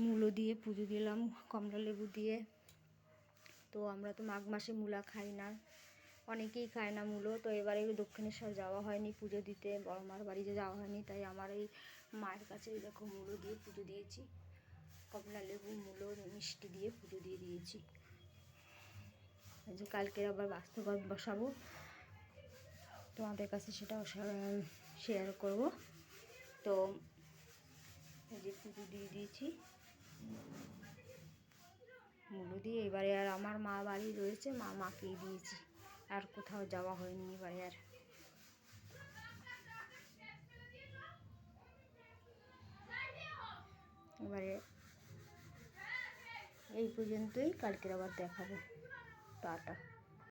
মূলো দিয়ে পুজো দিলাম, কমলা লেবু দিয়ে। তো আমরা তো মাঘ মাসে মূলা খাই না, অনেকেই খায় না মূলো। তো এবারে দক্ষিণেশ্বর যাওয়া হয়নি পুজো দিতে, বড় মার বাড়িতে যাওয়া হয়নি, তাই আমার এই মায়ের কাছে দেখো মূলো দিয়ে পুজো দিয়েছি, কমলা লেবু মূলো মিষ্টি দিয়ে পুজো দিয়ে দিয়েছি। যে কালকে আবার বাস্তবাদ বসাবো, তোমাদের কাছে সেটাও শেয়ার করব। তো এই যে পুজো দিয়ে দিয়েছি মূলো দিয়ে। এবারে আর আমার মা বাড়ি রয়েছে, মাকেই দিয়েছি, আর কোথাও যাওয়া হয়নি এবারে আর। এবারে এই পর্যন্তই, কালকের আবার দেখাবো। টাটা।